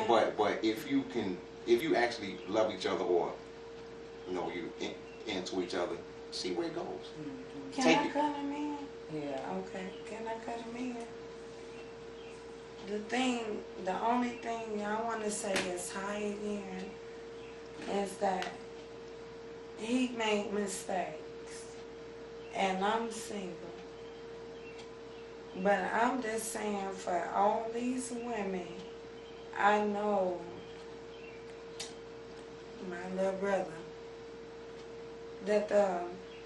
But if you actually love each other, or you into each other, see where it goes. Can Take I it. cut him in? Yeah. Okay. Can I cut him in? The only thing I want to say is high again is that he made mistakes, and I'm single. But I'm just saying, for all these women, I know my little brother, that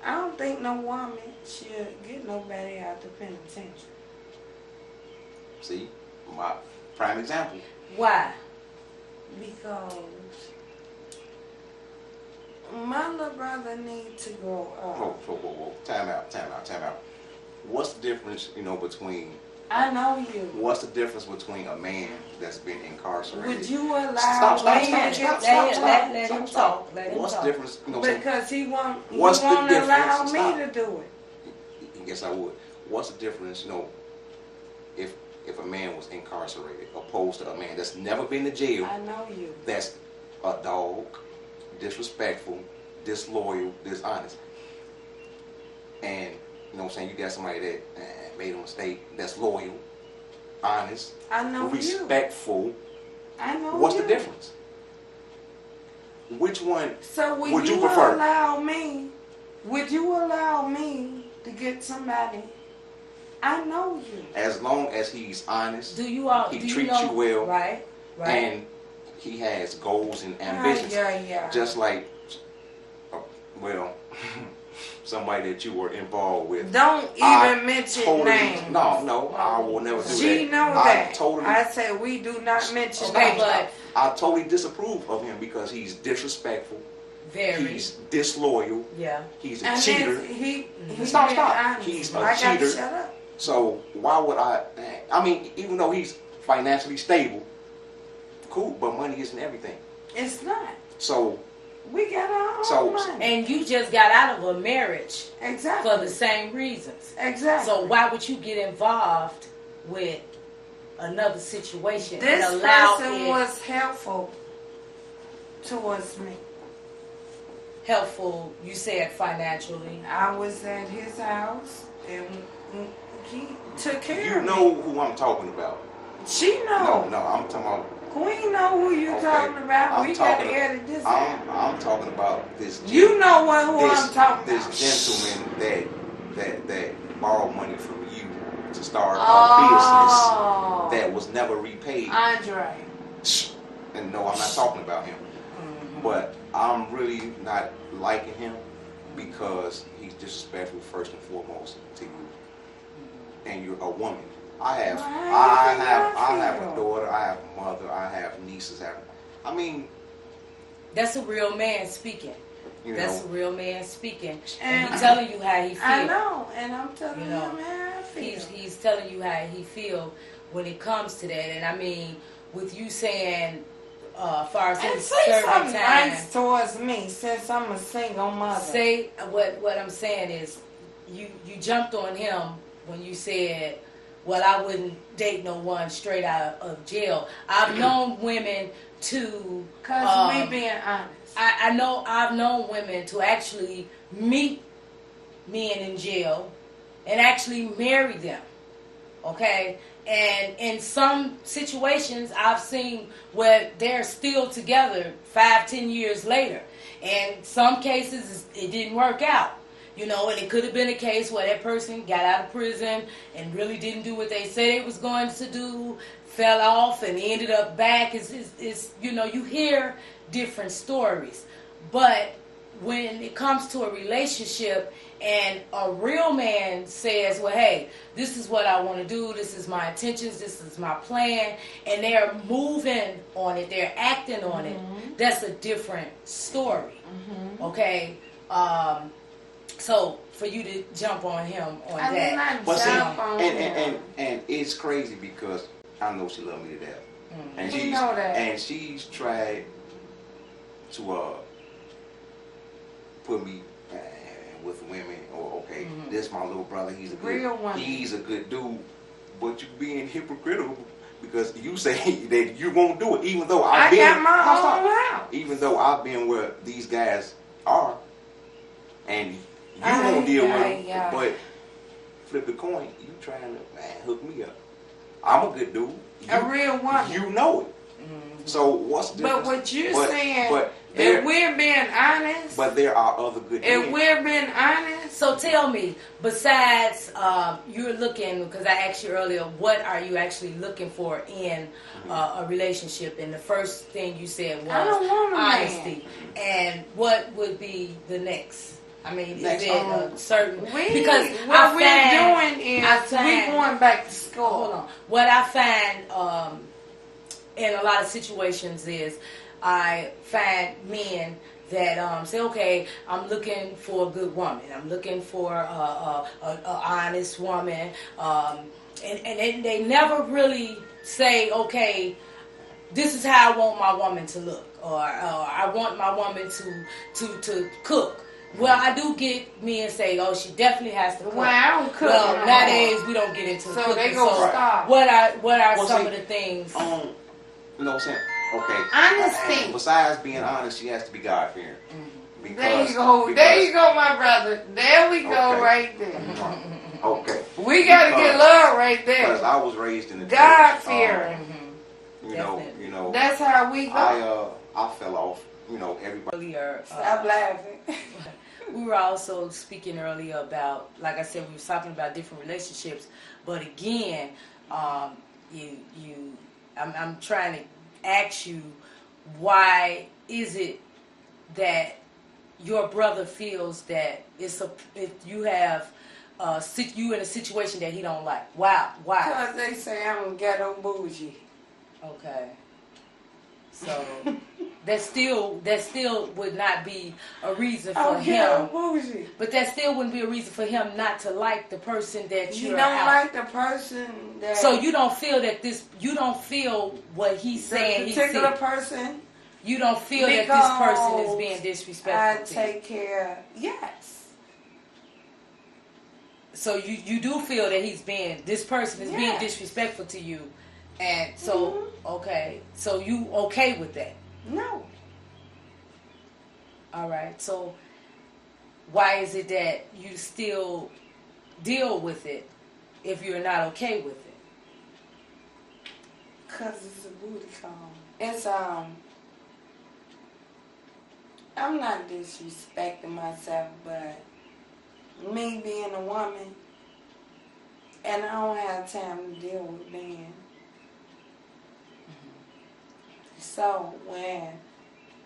I don't think no woman should get nobody out the penitentiary. See, my prime example. Why? Because my little brother needs to grow up. Whoa. Time out. What's the difference, between... I know you. What's the difference between a man that's been incarcerated... Would you allow Stop. Let him talk. What's the difference? Because he won't What's the allow difference? me Stop. to do it. Yes, I would. What's the difference, if a man was incarcerated opposed to a man that's never been to jail, I know you. that's a dog, disrespectful, disloyal, dishonest. And, you got somebody that made a mistake, that's loyal, honest, I know respectful. you. I know What's you. the difference? Which one So would you prefer? Would you allow me to get somebody? I know you. As long as he's honest, he treats you well, right? and he has goals and ambitions. Yeah. Just like, somebody that you were involved with. Don't even mention names. No, I will never do that. She know that. I said we do not mention Okay, names. but I totally disapprove of him because he's disrespectful. very. He's disloyal. Yeah. He's a cheater. He Stop. honest. He's a I cheater. gotta shut up. So why would even though he's financially stable, cool, but money isn't everything. It's not. So we got our own money. And you just got out of a marriage Exactly. for the same reasons. Exactly. So why would you get involved with another situation This and allow person was helpful towards me. helpful? You said financially. I was at his house and he took care of me. you know who I'm talking about. She know. No, I'm talking about. Queen know who you talking about. We gotta edit this out. I'm talking about this. You know who I'm talking about. This gentleman that borrowed money from you to start a Oh. business that was never repaid. Andre. And no, I'm not talking about him. But I'm really not liking him because he's disrespectful first and foremost to you. And you're a woman. I have a daughter, I have a mother, I have nieces. That's a real man speaking. That's a real man speaking. And And he's telling you how he feels. I know, and I'm telling You him know, how I feel. He's telling you how he feel when it comes to that. And with you saying, far as And his say serving something time, nice towards me since I'm a single mother. say what I'm saying is, you jumped on him when you said, well, I wouldn't date no one straight out of jail. I've known women to... Because we being honest. I know I've known women to actually meet men in jail and actually marry them. Okay? And in some situations, I've seen where they're still together 5-10 years later. And some cases, it didn't work out. And it could have been a case where that person got out of prison and really didn't do what they said they was going to do, fell off and ended up back. You hear different stories. But when it comes to a relationship and a real man says, well, hey, this is what I want to do, this is my intentions, this is my plan, and they're moving on it, they're acting on it, that's a different story. Okay? So for you to jump on him on I did that. not jump on him. And it's crazy because I know she loved me to death. And We know that. And she's tried to put me with women, or this my little brother, he's a Real woman. good dude, but you being hypocritical because you say that you won't do it, even though I I've been. got my own house. Even though I've been where these guys are, and you won't deal with them, but flip the coin, you trying to hook me up. I'm a good dude. A real woman. You know it. So what's the difference? But what you're saying, but if we're being honest, but there are other good men. If we're being honest, so tell me, besides you're looking, because I asked you earlier, what are you actually looking for in a relationship? And the first thing you said was I don't want a honesty. Man. And what would be the next? I mean, is it a certain? Because what we're doing is we're going back to school. Hold on. What I find in a lot of situations is I find men that say, okay, I'm looking for a good woman. I'm looking for a honest woman. And they never really say, okay, this is how I want my woman to look. Or I want my woman to cook. Well, I do get men say, "Oh, she definitely has to cook." Well, I don't cook. Well, nowadays we don't get into cooking. So they gonna stop. What are some of the things? You know what I'm saying? Okay. Honesty. Besides being honest, she has to be God-fearing. There you go. There you go, my brother. There we go, right there. Okay. We gotta get love right there. Because I was raised in the God-fearing. You know. That's how we go. I fell off. You know, everybody. Stop laughing. We were also speaking earlier about, like I said, we were talking about different relationships. But again, I'm trying to ask you, why is it that your brother feels that if you have you in a situation that he don't like? Why? Because they say I'm ghetto bougie. Okay. So that still would not be a reason for him. Bougie. But that still wouldn't be a reason for him not to like the person that you you're don't out. like the person that. So you don't feel what he's saying. The particular person. You don't feel that this person is being disrespectful. I take care. Yes. So you do feel that this person is being disrespectful to you, and so okay, so you okay with that? No. All right. So why is it that you still deal with it if you're not okay with it? 'Cause it's a booty call. It's I'm not disrespecting myself, but me being a woman, and I don't have time to deal with men. So when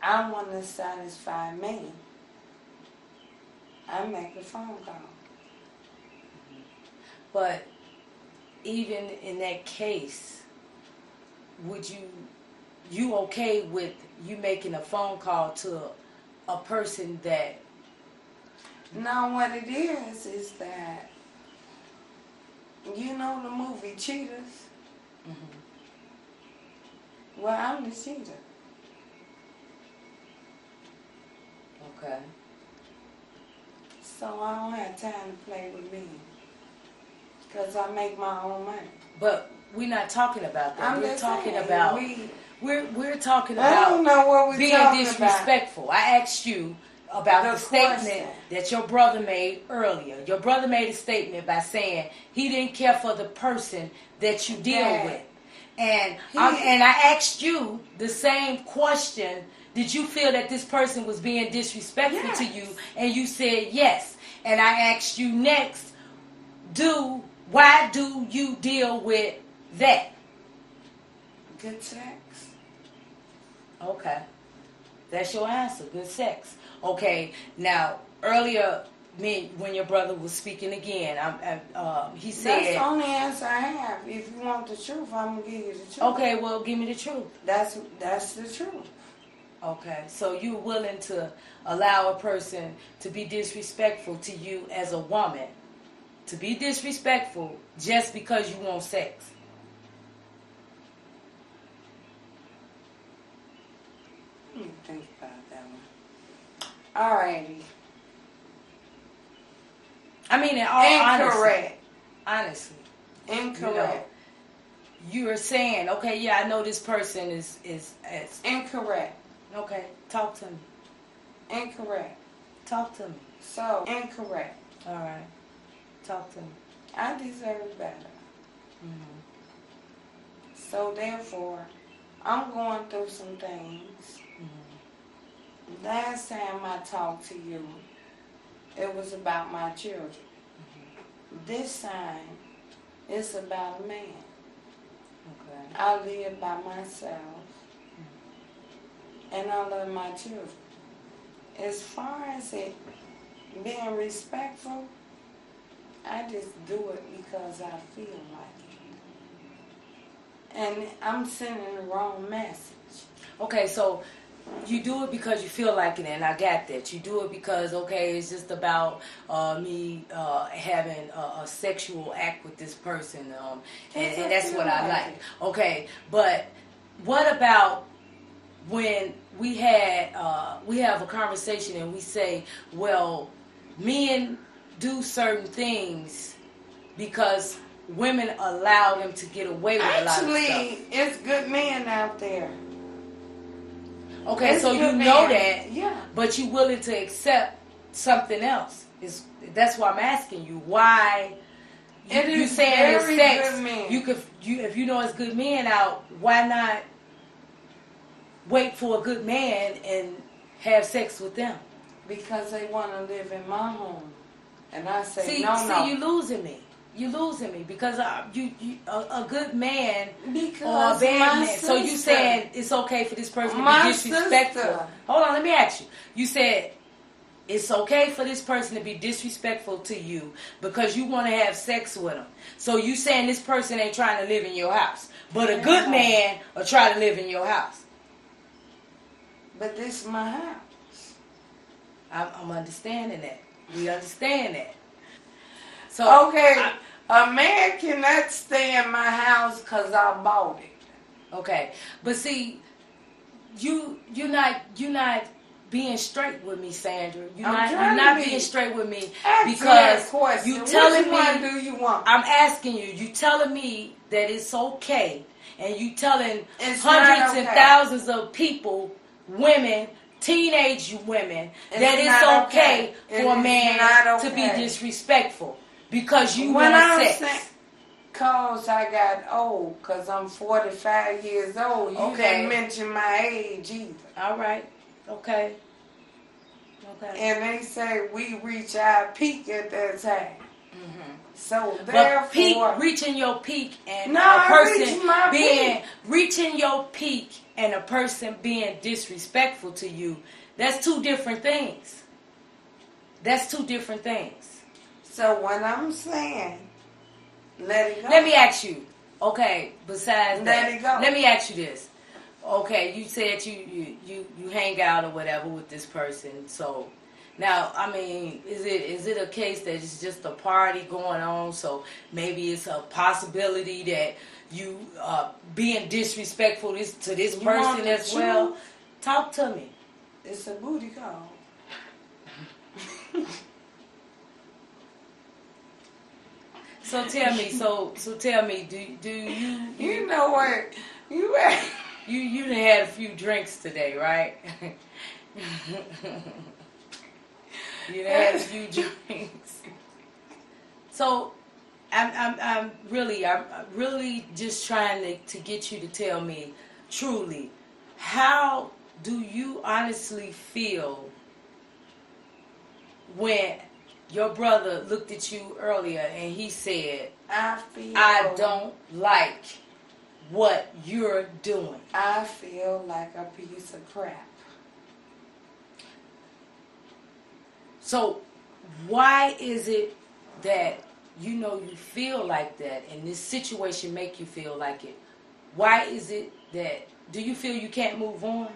I want to satisfy me, I make a phone call. But even in that case, would you okay with you making a phone call to a person that? Now what it is that, you know the movie Cheaters? Well, I'm the cheater. Okay. So I don't have time to play with me. Because I make my own money. But we're not talking about that. We're talking about we're talking I don't about know what we're being talking disrespectful. About. I asked you about the statement that your brother made earlier. Your brother made a statement by saying he didn't care for the person that you deal with. And I asked you the same question. Did you feel that this person was being disrespectful to you? And you said yes. And I asked you next, why do you deal with that? Good sex. Okay. That's your answer. Good sex. Okay. Now, earlier, when your brother was speaking again, he said... That's the only answer I have. If you want the truth, I'm going to give you the truth. Okay, well, give me the truth. That's the truth. Okay. So you're willing to allow a person to be disrespectful to you as a woman, to be disrespectful just because you want sex? Let me think about that one. Alrighty. I mean, in all Incorrect. honesty. Incorrect. you're saying, okay, yeah, I know this person is incorrect. Okay, talk to me. Incorrect. Talk to me. So, incorrect. All right. Talk to me. I deserve better. Mm-hmm. So, therefore, I'm going through some things. Mm-hmm. Last time I talked to you, it was about my children. Mm-hmm. This time, it's about a man. Okay. I live by myself, and I love my children. As far as it being respectful, I just do it because I feel like it. And I'm sending the wrong message. Okay, so you do it because you feel like it, and I got that. You do it because, okay, it's just about me having a sexual act with this person, and that's what I like. Okay, but what about when we have a conversation and we say, well, men do certain things because women allow them to get away with a lot of stuff. Actually, it's good men out there. Okay, It's so you good know men. that, Yeah. but you willing to accept something else. That's why I'm asking you why. You saying it's sex? Good men. If you know it's good men out, why not wait for a good man and have sex with them? Because they want to live in my home, and I say See, no. you losing me. You losing me because a good man Because or a bad my man. So you sister- saying it's okay for this person to My be disrespectful? sister. Hold on, let me ask you. You said it's okay for this person to be disrespectful to you because you want to have sex with them. So you saying this person ain't trying to live in your house, but a good man will try to live in your house. But this is my house. I'm understanding that. We understand that. So Okay, a man cannot stay in my house because I bought it. Okay, but see, you're not being straight with me, Sandra. You're not being straight with me because you telling me. Which one do you want? I'm asking you. You telling me that it's okay, and you telling It's hundreds not and okay. thousands of people, women, teenage women, that it's not okay okay. for It a is man not to be okay. disrespectful because you When want I'm sex. saying, cause I got old, cause I'm 45 years old. You Okay. didn't mention my age either. All right. Okay. Okay. And they say we reach our peak at that time. Mm-hmm. So But therefore, reaching your peak and No, a I reached person my being reaching your peak and a person being disrespectful to you, that's two different things. That's two different things. so when I'm saying, let it go. Let me ask you. Okay, besides Let that, it go. let me ask you this. Okay, you said you hang out or whatever with this person. So now, I mean, is it a case that it's just a party going on? So maybe it's a possibility that you being disrespectful to this You want person the as well. truth? Talk to me. It's a booty call. So tell me. So tell me. Do you You know what? You done had a few drinks today, right? You done had a few drinks. So I'm really just trying to get you to tell me truly, how do you honestly feel when your brother looked at you earlier and he said, I don't like what you're doing? I feel like a piece of crap. So why is it that you feel like that and this situation make you feel like it? Why is it that, do you feel you can't move on?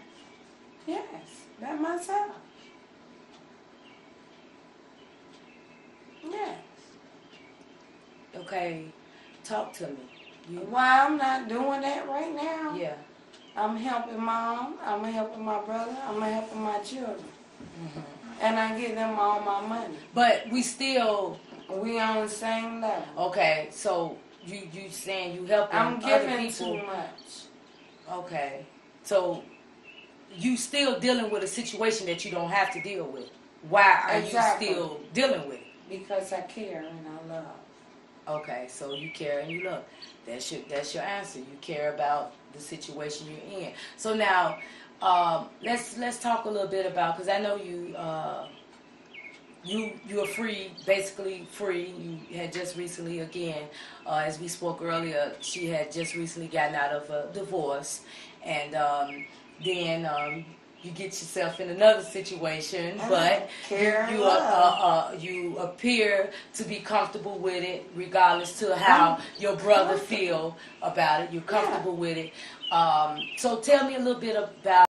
Yes, that myself. Yes. Okay, talk to me. Why I'm not doing that right now? Yeah. I'm helping mom. I'm helping my brother. I'm helping my children. Mm-hmm. And I give them all my money. But we still... We on the same level. Okay, so you saying you helping I'm other giving people. too much. Okay, so you still dealing with a situation that you don't have to deal with. Why are Exactly. you still dealing with it? Because I care and I love. Okay, so you care and you love. That's your answer. You care about the situation you're in. So now, let's talk a little bit about, because I know you're free, basically free. You had just recently, again, as we spoke earlier, she had just recently gotten out of a divorce, and then you get yourself in another situation, but you appear to be comfortable with it, regardless to how your brother feel about it. You're comfortable with it. So tell me a little bit about